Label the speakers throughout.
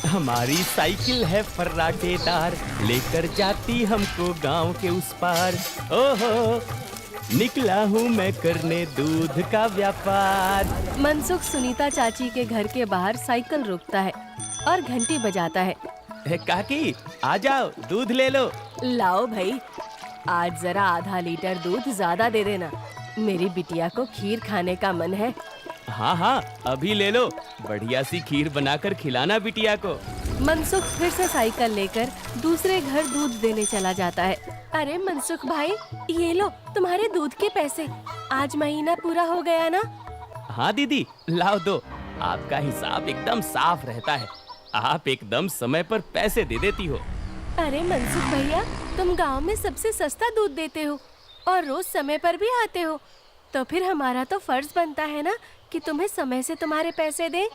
Speaker 1: हमारी साइकिल है फर्राटेदार, लेकर जाती हमको गांव के उस पार। ओहो, निकला हूँ मैं करने दूध का व्यापार।
Speaker 2: मनसुख सुनीता चाची के घर के बाहर साइकिल रोकता है और घंटी बजाता है।
Speaker 1: काकी, आ जाओ, दूध ले लो।
Speaker 2: लाओ भाई, आज जरा आधा लीटर दूध ज्यादा दे देना, मेरी बिटिया को खीर खाने का मन है।
Speaker 1: हाँ हाँ, अभी ले लो, बढ़िया सी खीर बनाकर खिलाना बिटिया को।
Speaker 2: मनसुख फिर से साइकिल लेकर दूसरे घर दूध देने चला जाता है। अरे मनसुख भाई, ये लो तुम्हारे दूध के पैसे, आज महीना पूरा हो गया ना?
Speaker 1: हाँ दीदी, लाओ दो, आपका हिसाब एकदम साफ रहता है, आप एकदम समय पर पैसे दे देती हो।
Speaker 2: अरे मनसुख भैया, तुम गांव में सबसे सस्ता दूध देते हो और रोज समय पर भी आते हो, तो फिर हमारा तो फर्ज बनता है ना कि तुम्हें समय से तुम्हारे पैसे दें।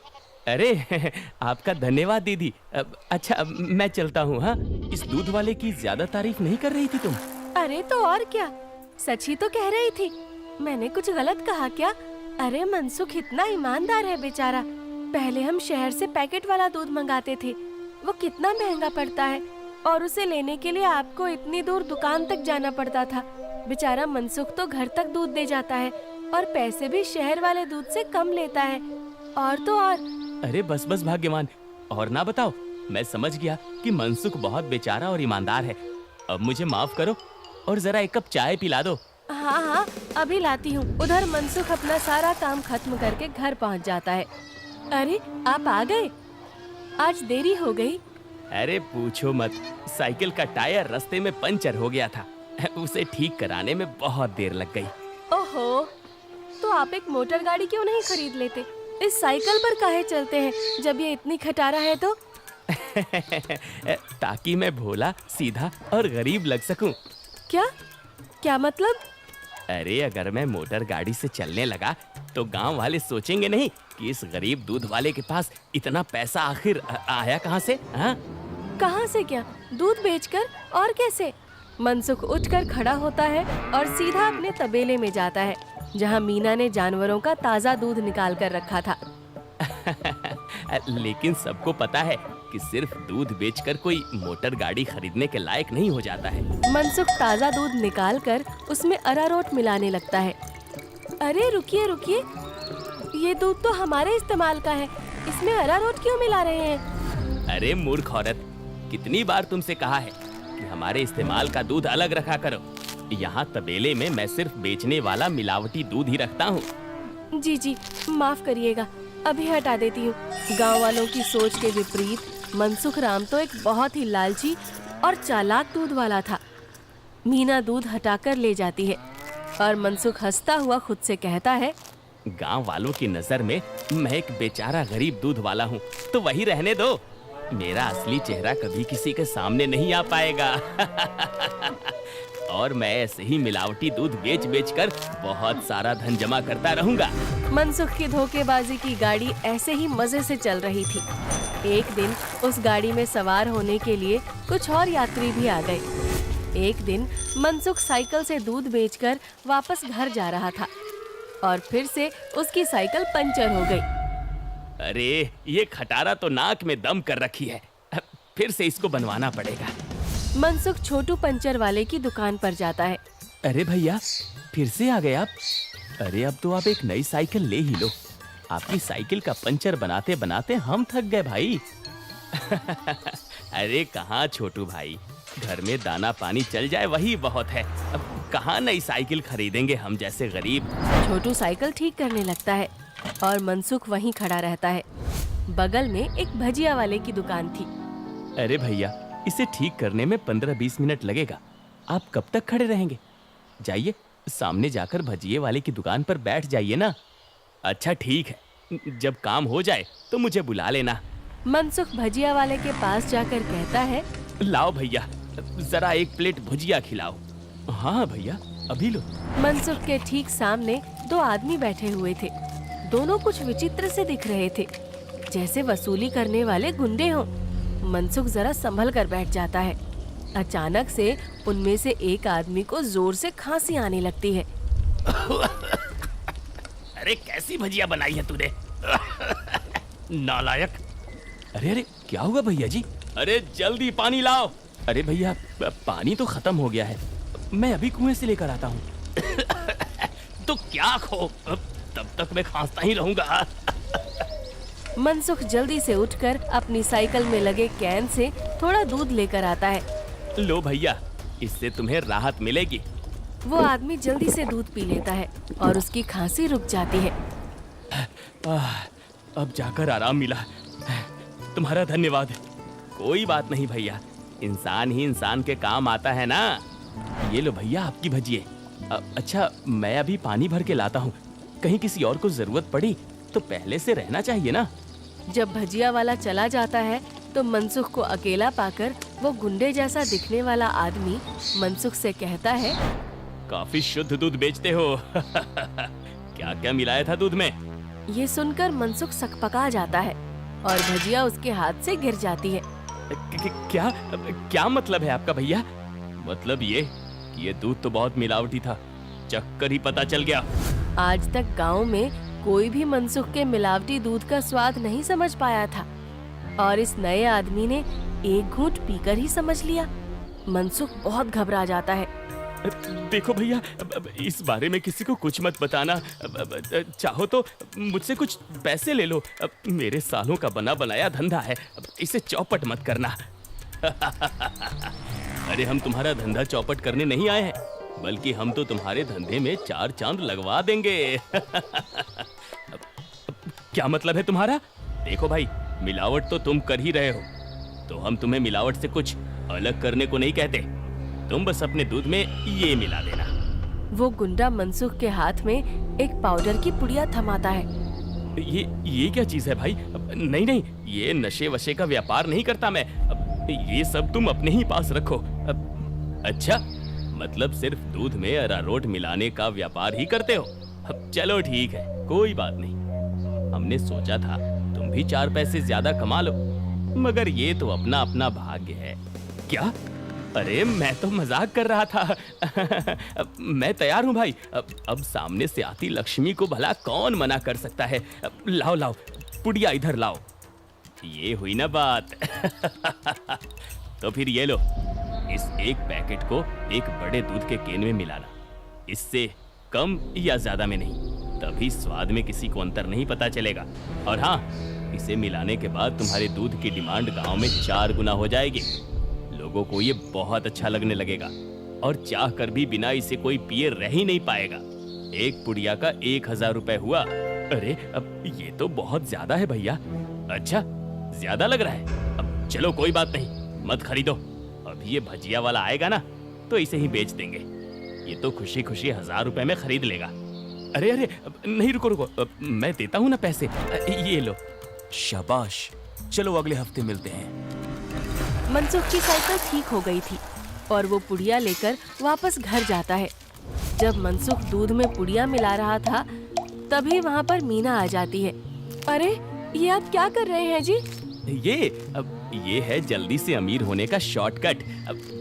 Speaker 1: अरे आपका धन्यवाद दीदी। अच्छा, मैं चलता हूँ। हाँ, इस दूध वाले की ज्यादा तारीफ नहीं कर रही थी तुम?
Speaker 2: अरे तो और क्या, सच ही तो कह रही थी, मैंने कुछ गलत कहा क्या? अरे मनसुख इतना ईमानदार है बेचारा। पहले हम शहर से पैकेट वाला दूध मंगाते थे, वो कितना महंगा पड़ता है, और उसे लेने के लिए आपको इतनी दूर दुकान तक जाना पड़ता था। बेचारा मनसुख तो घर तक दूध दे जाता है और पैसे भी शहर वाले दूध से कम लेता है। और तो और।
Speaker 1: अरे बस बस भाग्यवान, और ना बताओ, मैं समझ गया कि मनसुख बहुत बेचारा और ईमानदार है। अब मुझे माफ करो और जरा एक कप चाय पिला दो।
Speaker 2: हाँ हाँ, अभी लाती हूँ। उधर मनसुख अपना सारा काम खत्म करके घर पहुँच जाता है। अरे आप आ गए, आज देरी हो गई।
Speaker 1: अरे पूछो मत, साइकिल का टायर रास्ते में पंचर हो गया था, उसे ठीक कराने में बहुत देर लग गई।
Speaker 2: ओहो, तो आप एक मोटर गाड़ी क्यों नहीं खरीद लेते? इस साइकिल पर काहे चलते हैं जब ये इतनी खटारा है तो?
Speaker 1: ताकि मैं भोला, सीधा और गरीब लग सकूं।
Speaker 2: क्या क्या मतलब?
Speaker 1: अरे अगर मैं मोटर गाड़ी से चलने लगा तो गांव वाले सोचेंगे नहीं कि इस गरीब दूध वाले के पास इतना पैसा आखिर आया कहां से? हाँ,
Speaker 2: कहां से क्या? दूध बेचकर? और कैसे? मनसुख उठकर खड़ा होता है और सीधा अपने तबेले में जाता है, जहां मीना ने जानवरों का ताजा दूध निकाल कर रखा था।
Speaker 1: लेकिन सबको पता है कि सिर्फ दूध बेचकर कोई मोटर गाड़ी खरीदने के लायक नहीं हो जाता है।
Speaker 2: मनसुख ताजा दूध निकालकर उसमें अरारोट मिलाने लगता है। अरे रुकिए रुकिए, ये दूध तो हमारे इस्तेमाल का है, इसमें अरारोट क्यों मिला रहे हैं?
Speaker 1: अरे मूर्ख औरत, कितनी बार तुमसे कहा है कि हमारे इस्तेमाल का दूध अलग रखा करो। यहाँ तबेले में मैं सिर्फ बेचने वाला मिलावटी दूध ही रखता हूँ।
Speaker 2: जी जी, माफ करिएगा, अभी हटा देती हूँ। गांव वालों की सोच के विपरीत मनसुख राम तो एक बहुत ही लालची और चालाक दूध वाला था। मीना दूध हटाकर ले जाती है और मनसुख हंसता हुआ खुद से कहता है,
Speaker 1: गांव वालों की नजर में मैं एक बेचारा गरीब दूध वाला हूँ, तो वही रहने दो। मेरा असली चेहरा कभी किसी के सामने नहीं आ पाएगा। और मैं ऐसे ही मिलावटी दूध बेच बेच कर बहुत सारा धन जमा करता रहूंगा।
Speaker 2: मनसुख की धोखेबाजी की गाड़ी ऐसे ही मजे से चल रही थी। एक दिन उस गाड़ी में सवार होने के लिए कुछ और यात्री भी आ गए। एक दिन मनसुख साइकिल से दूध बेचकर वापस घर जा रहा था और फिर से उसकी साइकिल पंचर हो गई।
Speaker 1: अरे ये खटारा तो नाक में दम कर रखी है, फिर से इसको बनवाना पड़ेगा।
Speaker 2: मनसुख छोटू पंचर वाले की दुकान पर जाता है।
Speaker 1: अरे भैया, फिर से आ गए आप? अरे अब तो आप एक नई साइकिल ले ही लो, आपकी साइकिल का पंचर बनाते बनाते हम थक गए भाई। अरे कहाँ छोटू भाई, घर में दाना पानी चल जाए वही बहुत है, अब कहाँ नई साइकिल खरीदेंगे हम जैसे गरीब।
Speaker 2: छोटू साइकिल ठीक करने लगता है और मनसुख वहीं खड़ा रहता है। बगल में एक भजिया वाले की दुकान थी।
Speaker 1: अरे भैया, इसे ठीक करने में 15-20 मिनट लगेगा, आप कब तक खड़े रहेंगे? जाइए, सामने जाकर भजिए वाले की दुकान पर बैठ जाइए ना। अच्छा ठीक है, जब काम हो जाए तो मुझे बुला लेना।
Speaker 2: मनसुख भजिया वाले के पास जाकर कहता है,
Speaker 1: लाओ भैया, जरा एक प्लेट भुजिया खिलाओ। हाँ भैया, अभी लो।
Speaker 2: मनसुख के ठीक सामने दो आदमी बैठे हुए थे। दोनों कुछ विचित्र से दिख रहे थे, जैसे वसूली करने वाले गुंडे हों। मनसुख जरा संभल कर बैठ जाता है। अचानक से उनमें से एक आदमी को जोर से खांसी आने लगती है।
Speaker 1: अरे कैसी भजिया बनाई है तूने? नालायक, अरे अरे क्या हुआ भैया जी? अरे जल्दी पानी लाओ। अरे भैया पानी तो खत्म हो गया है, मैं अभी कुएं से लेकर आता हूँ। तो क्या खो, तब तक मैं खांसता ही रहूंगा।
Speaker 2: मनसुख जल्दी से उठकर अपनी साइकिल में लगे कैन से थोड़ा दूध लेकर आता है।
Speaker 1: लो भैया, इससे तुम्हें राहत मिलेगी।
Speaker 2: वो आदमी जल्दी से दूध पी लेता है और उसकी खांसी रुक जाती है।
Speaker 1: अब जाकर आराम मिला, तुम्हारा धन्यवाद। कोई बात नहीं भैया, इंसान ही इंसान के काम आता है ना। ये लो भैया आपकी भजिए। अच्छा मैं अभी पानी भर के लाता हूँ, कहीं किसी और को जरूरत पड़ी तो पहले से रहना चाहिए ना।
Speaker 2: जब भजिया वाला चला जाता है तो मनसुख को अकेला पाकर वो गुंडे जैसा दिखने वाला आदमी मनसुख से कहता है,
Speaker 1: काफी शुद्ध दूध बेचते हो। क्या क्या मिलाया था दूध में?
Speaker 2: ये सुनकर मनसुख सकपका जाता है और भजिया उसके हाथ से गिर जाती है।
Speaker 1: क्या क्या मतलब है आपका भैया? मतलब ये कि ये दूध तो बहुत मिलावटी था, चक्कर ही पता चल गया।
Speaker 2: आज तक गांव में कोई भी मनसुख के मिलावटी दूध का स्वाद नहीं समझ पाया था और इस नए आदमी ने एक घूंट पीकर ही समझ लिया। मनसुख बहुत घबरा जाता है।
Speaker 1: देखो भैया, इस बारे में किसी को कुछ मत बताना। चाहो तो मुझसे कुछ पैसे ले लो, मेरे सालों का बना बनाया धंधा है, इसे चौपट मत करना। अरे हम तुम्हारा धंधा चौपट करने नहीं आए हैं, बल्कि हम तो तुम्हारे धंधे में 4 चांद लगवा देंगे। क्या मतलब है तुम्हारा? देखो भाई, मिलावट तो तुम कर ही रहे हो, तो हम तुम्हें मिलावट से कुछ अलग करने को नहीं कहते। तुम बस अपने दूध में ये मिला देना।
Speaker 2: वो गुंडा मनसुख के हाथ में एक पाउडर की पुड़िया थमाता है।
Speaker 1: ये क्या चीज है भाई? नहीं नहीं, ये नशे वशे का व्यापार नहीं करता मैं। ये सब तुम अपने ही पास रखो। अच्छा, मतलब सिर्फ दूध में अरारोट मिलाने का व्यापार ही करते हो? चलो ठीक है, कोई बात नहीं। हमने सोचा था तुम भी 4 पैसे ज्यादा कमा लो, मगर ये तो अपना अपना भाग्य है। क्या? अरे मैं तो मजाक कर रहा था। मैं तैयार हूँ भाई। अब सामने से आती लक्ष्मी को भला कौन मना कर सकता है। लाओ लाओ, पुड़िया इधर लाओ। ये हुई ना बात। तो फिर ये लो, इस एक पैकेट को एक बड़े दूध के केन में मिलाना। इससे कम या ज्यादा में नहीं, तभी स्वाद में किसी को अंतर नहीं पता चलेगा। और हाँ, इसे मिलाने के बाद तुम्हारे दूध की डिमांड गांव में 4 गुना हो जाएगी। लोगों को ये बहुत अच्छा लगने लगेगा और चाह कर भी बिना इसे कोई पिए रह ही नहीं पाएगा। एक पुड़िया का 1000 रुपए हुआ। अरे अब ये तो बहुत ज्यादा है भैया। अच्छा, ज्यादा लग रहा है? अब चलो कोई बात नहीं, मत खरीदो। अभी ये भजिया वाला आएगा ना, तो इसे ही बेच देंगे। ये तो खुशी खुशी 1000 रुपए में खरीद लेगा। अरे अरे नहीं, रुको रुको, मैं देता हूँ ना पैसे। ये लो। शाबाश, चलो अगले हफ्ते मिलते हैं।
Speaker 2: मनसुख की साइकिल ठीक हो गई थी और वो पुड़िया लेकर वापस घर जाता है। जब मनसुख दूध में पुड़िया मिला रहा था, तभी वहाँ पर मीना आ जाती है। अरे ये आप क्या कर रहे हैं जी?
Speaker 1: ये है जल्दी से अमीर होने का शॉर्टकट।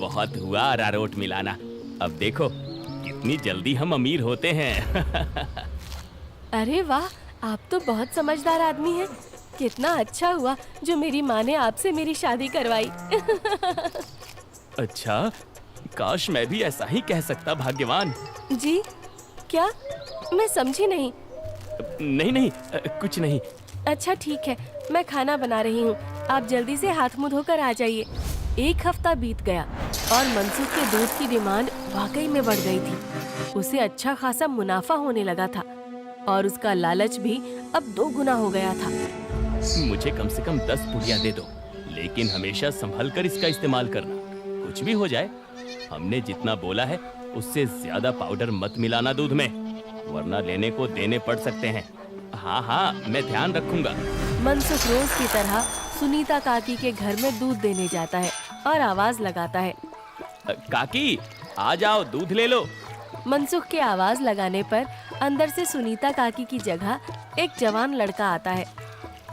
Speaker 1: बहुत हुआ अरारोट मिलाना, अब देखो कितनी जल्दी हम अमीर होते हैं।
Speaker 2: अरे वाह, आप तो बहुत समझदार आदमी हैं। कितना अच्छा हुआ जो मेरी माँ ने आपसे मेरी शादी करवाई।
Speaker 1: अच्छा, काश मैं भी ऐसा ही कह सकता, भाग्यवान।
Speaker 2: जी क्या? मैं समझी नहीं।
Speaker 1: नहीं नहीं, कुछ नहीं।
Speaker 2: अच्छा ठीक है, मैं खाना बना रही हूँ, आप जल्दी से हाथ मुंह धोकर आ जाइए। 1 हफ्ता बीत गया और मनसुख के दूध की डिमांड वाकई में बढ़ गई थी। उसे अच्छा खासा मुनाफा होने लगा था और उसका लालच भी अब 2 गुना हो गया था।
Speaker 1: मुझे कम से कम 10 पुड़िया दे दो, लेकिन हमेशा संभल कर इसका इस्तेमाल करना। कुछ भी हो जाए, हमने जितना बोला है उससे ज्यादा पाउडर मत मिलाना दूध में, वरना लेने को देने पड़ सकते हैं। हाँ हाँ, मैं ध्यान रखूंगा।
Speaker 2: मनसुख रोज की तरह सुनीता काकी के घर में दूध देने जाता है और आवाज लगाता है,
Speaker 1: काकी आ जाओ, दूध ले लो।
Speaker 2: मनसुख के आवाज लगाने पर अंदर से सुनीता काकी की जगह एक जवान लड़का आता है।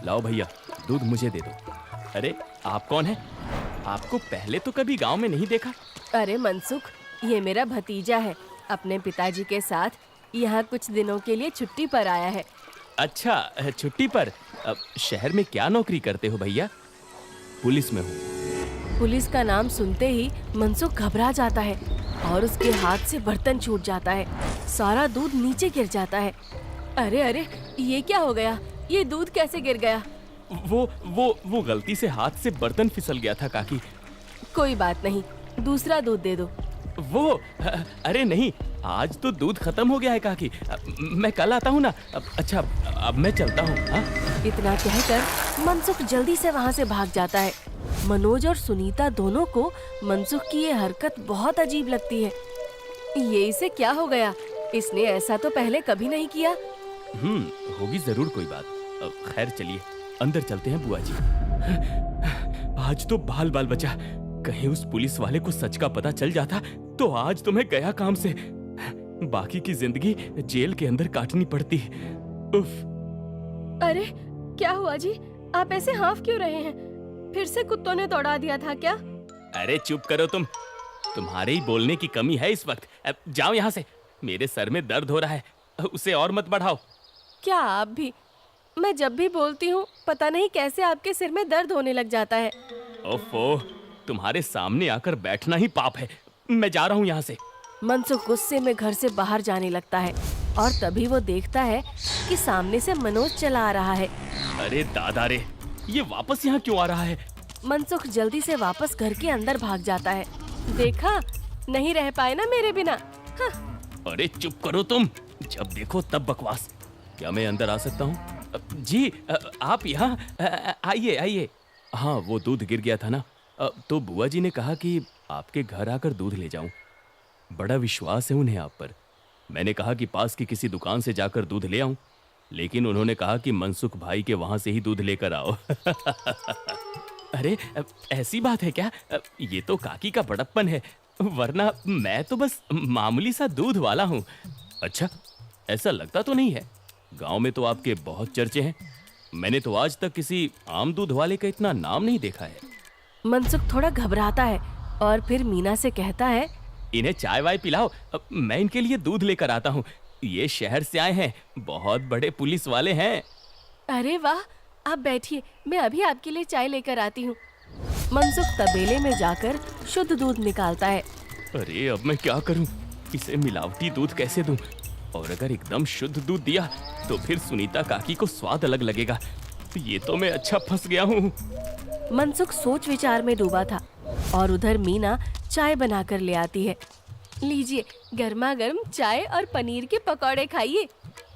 Speaker 1: लाओ भैया, दूध मुझे दे दो। अरे आप कौन है? आपको पहले तो कभी गांव में नहीं देखा।
Speaker 2: अरे मनसुख, ये मेरा भतीजा है, अपने पिताजी के साथ यहाँ कुछ दिनों के लिए छुट्टी पर आया है।
Speaker 1: अच्छा, छुट्टी पर? शहर में क्या नौकरी करते हो भैया? पुलिस में हूँ।
Speaker 2: पुलिस का नाम सुनते ही मनसुख घबरा जाता है और उसके हाथ से बर्तन छूट जाता है। सारा दूध नीचे गिर जाता है। अरे अरे, ये क्या हो गया? ये दूध कैसे गिर गया?
Speaker 1: वो गलती से हाथ से बर्तन फिसल गया था काकी।
Speaker 2: कोई बात नहीं, दूसरा दूध दे दो।
Speaker 1: अरे नहीं, आज तो दूध खत्म हो गया है काकी। मैं कल आता हूँ ना। अच्छा, अब मैं चलता हूँ। हाँ?
Speaker 2: इतना कहकर मनसुख जल्दी से वहाँ से भाग जाता है। मनोज और सुनीता दोनों को मनसुख की ये हरकत बहुत अजीब लगती है। ये इसे क्या हो गया? इसने ऐसा तो पहले कभी नहीं किया।
Speaker 1: होगी जरूर कोई बात। खैर चलिए अंदर चलते हैं बुआ जी। आज तो बाल बाल बचा। कहीं उस पुलिस वाले को सच का पता चल जाता तो आज तो मैं गया काम से। बाकी की जिंदगी जेल के अंदर काटनी पड़ती। उफ।
Speaker 2: अरे क्या हुआ जी? आप ऐसे हाफ क्यों रहे हैं? फिर से कुत्तों ने दौड़ा दिया था क्या?
Speaker 1: अरे चुप करो तुम। तुम्हारे ही बोलने की कमी है इस वक्त। अब जाओ यहाँ से। मेरे सर में दर्द हो रहा है, उसे और मत बढ़ाओ।
Speaker 2: क्या आप भी? मैं जब भी बोलती हूँ पता नहीं कैसे आपके सिर में दर्द होने लग जाता है।
Speaker 1: ओफो, तुम्हारे सामने आकर बैठना ही पाप है। मैं जा रहा हूँ यहाँ से।
Speaker 2: मनसुख गुस्से में घर से बाहर जाने लगता है और तभी वो देखता है कि सामने से मनोज चला आ रहा है।
Speaker 1: अरे दादा रे, ये वापस यहाँ क्यों आ रहा है?
Speaker 2: मनसुख जल्दी से वापस घर के अंदर भाग जाता है। देखा, नहीं रह पाए ना मेरे बिना। हाँ।
Speaker 1: अरे चुप करो तुम, जब देखो तब बकवास। क्या मैं अंदर आ सकता हूँ? जी, आप यहाँ आइए आइए। हाँ, वो दूध गिर गया था ना, तो बुआ जी ने कहा कि आपके घर आकर दूध ले जाऊं। बड़ा विश्वास है उन्हें आप पर। मैंने कहा कि पास की किसी दुकान से जाकर दूध ले आऊं, लेकिन उन्होंने कहा कि मनसुख भाई के वहां से ही दूध लेकर आओ। अरे ऐसी बात है क्या? ये तो काकी का बड़प्पन है, वरना मैं तो बस मामूली सा दूध वाला हूँ। अच्छा, ऐसा लगता तो नहीं है। गांव में तो आपके बहुत चर्चे हैं। मैंने तो आज तक किसी आम दूध वाले का इतना नाम नहीं देखा है।
Speaker 2: मनसुख थोड़ा घबराता है और फिर मीना से कहता है,
Speaker 1: इन्हें चाय वाय पिलाओ, मैं इनके लिए दूध लेकर आता हूँ। ये शहर से आए हैं, बहुत बड़े पुलिस वाले हैं।
Speaker 2: अरे वाह, आप बैठिए, मैं अभी आपके लिए चाय लेकर आती हूँ। मनसुख तबेले में जाकर शुद्ध दूध निकालता है।
Speaker 1: अरे अब मैं क्या करूँ? इसे मिलावटी दूध कैसे दूँ? और अगर एकदम शुद्ध दूध दिया तो फिर सुनीता काकी को स्वाद अलग लगेगा। ये तो मैं अच्छा फंस गया हूँ।
Speaker 2: मनसुख सोच विचार में डूबा था और उधर मीना चाय बनाकर ले आती है। लीजिए, गर्मा गर्म चाय और पनीर के पकौड़े खाइए।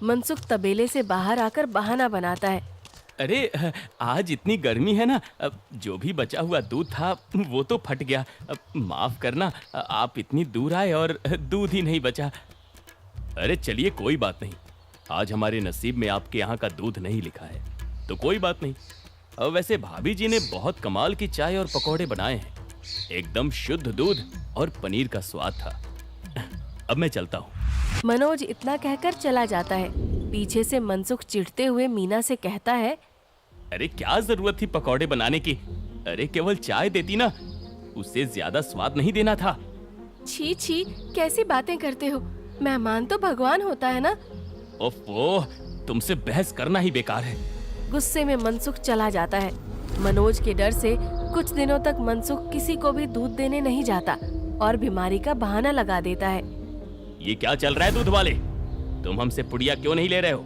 Speaker 2: मनसुख तबेले से बाहर आकर बहाना बनाता है।
Speaker 1: अरे आज इतनी गर्मी है ना, जो भी बचा हुआ दूध था वो तो फट गया। माफ करना, आप इतनी दूर आए और दूध ही नहीं बचा। अरे चलिए कोई बात नहीं, आज हमारे नसीब में आपके यहाँ का दूध नहीं लिखा है तो कोई बात नहीं। वैसे भाभी जी ने बहुत कमाल की चाय और पकौड़े बनाए हैं। एकदम शुद्ध दूध और पनीर का स्वाद था। अब मैं चलता हूँ।
Speaker 2: मनोज इतना कहकर चला जाता है। पीछे से मनसुख चिढ़ते हुए मीना से कहता है,
Speaker 1: अरे क्या जरूरत थी पकौड़े बनाने की? अरे केवल चाय देती ना, उससे ज्यादा स्वाद नहीं देना था।
Speaker 2: छी छी, कैसी बातें करते हो? मेहमान तो भगवान होता है ना।
Speaker 1: ओफो, तुमसे बहस करना ही बेकार है।
Speaker 2: गुस्से में मनसुख चला जाता है। मनोज के डर से कुछ दिनों तक मनसुख किसी को भी दूध देने नहीं जाता और बीमारी का बहाना लगा देता है।
Speaker 1: ये क्या चल रहा है दूध वाले? तुम हमसे पुड़िया क्यों नहीं ले रहे हो?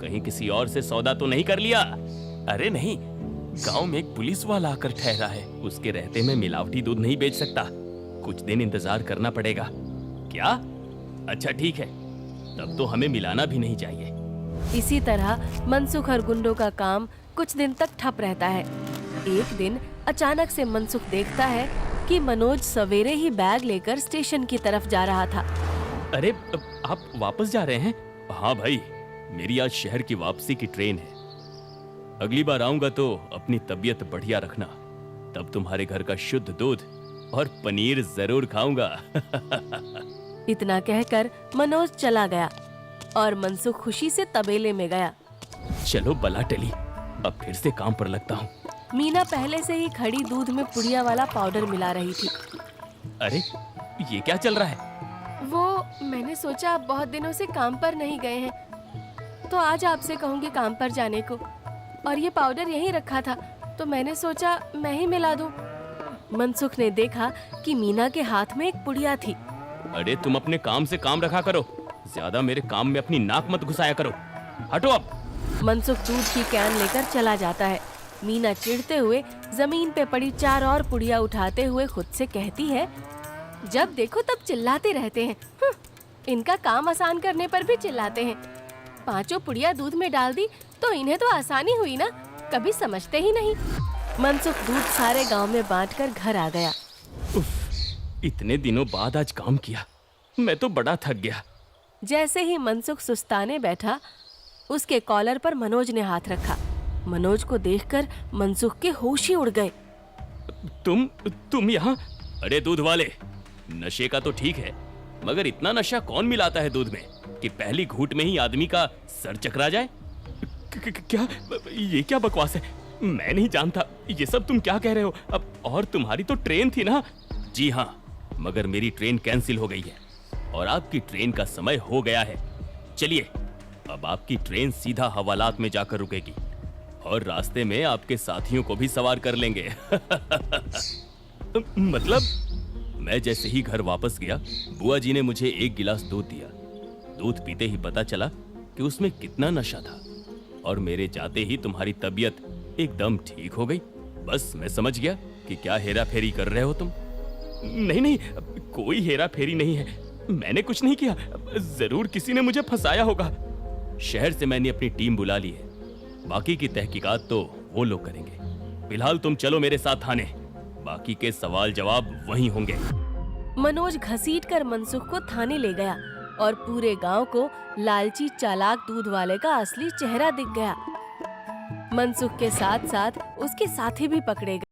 Speaker 1: कहीं किसी और से सौदा तो नहीं कर लिया? अरे नहीं, गांव में एक पुलिस वाला आकर ठहरा है। उसके रहते मैं मिलावटी दूध नहीं बेच सकता। कुछ दिन इंतजार करना पड़ेगा। क्या? अच्छा ठीक है, तब तो हमें मिलाना भी नहीं चाहिए।
Speaker 2: इसी तरह मनसुख और गुंडों का काम कुछ दिन तक ठप रहता है। एक दिन अचानक से मनसुख देखता है कि मनोज सवेरे ही बैग लेकर स्टेशन की तरफ जा रहा था।
Speaker 1: अरे आप वापस जा रहे हैं? हाँ भाई, मेरी आज शहर की वापसी की ट्रेन है। अगली बार आऊंगा तो अपनी तबीयत बढ़िया रखना, तब तुम्हारे घर का शुद्ध दूध और पनीर जरूर खाऊंगा।
Speaker 2: इतना कहकर मनोज चला गया और मनसुख खुशी से तबेले में गया।
Speaker 1: चलो बला टली, अब फिर से काम पर लगता हूँ।
Speaker 2: मीना पहले से ही खड़ी दूध में पुड़िया वाला पाउडर मिला रही थी।
Speaker 1: अरे ये क्या चल रहा है?
Speaker 2: वो मैंने सोचा आप बहुत दिनों से काम पर नहीं गए हैं तो आज आपसे कहूँगी काम पर जाने को, और ये पाउडर यहीं रखा था, तो मैंने सोचा मैं ही मिला दूं। मनसुख ने देखा कि मीना के हाथ में एक पुड़िया थी।
Speaker 1: अरे तुम अपने काम से काम रखा करो, ज्यादा मेरे काम में अपनी नाक मत घुसाया करो। हटो अब।
Speaker 2: मनसुख दूध की कैन लेकर चला जाता है। मीना चिढ़ते हुए जमीन पे पड़ी 4 और पुड़िया उठाते हुए खुद से कहती है, जब देखो तब चिल्लाते रहते हैं। इनका काम आसान करने पर भी चिल्लाते हैं। 5 पुड़िया दूध में डाल दी तो इन्हें तो आसानी हुई ना, कभी समझते ही नहीं। मनसुख दूध सारे गांव में बांटकर घर आ गया।
Speaker 1: उफ, इतने दिनों बाद आज काम किया, मैं तो बड़ा थक गया।
Speaker 2: जैसे ही मनसुख सुस्ताने बैठा, उसके कॉलर पर मनोज ने हाथ रखा। मनोज को देखकर मनसुख के होश ही उड़ गए।
Speaker 1: तुम यहाँ? अरे दूध वाले, नशे का तो ठीक है, मगर इतना नशा कौन मिलाता है दूध में कि पहली घूंट में ही आदमी का सर चकरा जाए? क्या ये क्या बकवास है? मैं नहीं जानता ये सब तुम क्या कह रहे हो। अब और तुम्हारी तो ट्रेन थी ना? जी हाँ, मगर मेरी ट्रेन कैंसिल हो गई है और आपकी ट्रेन का समय हो गया है। चलिए, अब आपकी ट्रेन सीधा हवालात में जाकर रुकेगी और रास्ते में आपके साथियों को भी सवार कर लेंगे। मतलब? मैं जैसे ही घर वापस गया, बुआ जी ने मुझे 1 गिलास दूध दिया। दूध पीते ही पता चला कि उसमें कितना नशा था और मेरे जाते ही तुम्हारी तबीयत एकदम ठीक हो गई। बस मैं समझ गया कि क्या हेरा फेरी कर रहे हो तुम। नहीं, कोई हेरा फेरी नहीं है, मैंने कुछ नहीं किया। जरूर किसी ने मुझे फंसाया होगा। शहर से मैंने अपनी टीम बुला ली है, बाकी की तहकीकात तो वो लोग करेंगे। फिलहाल तुम चलो मेरे साथ थाने, बाकी के सवाल जवाब वहीं होंगे।
Speaker 2: मनोज घसीटकर मनसुख को थाने ले गया और पूरे गांव को लालची चालाक दूध वाले का असली चेहरा दिख गया। मनसुख के साथ साथ उसके साथी भी पकड़े गए।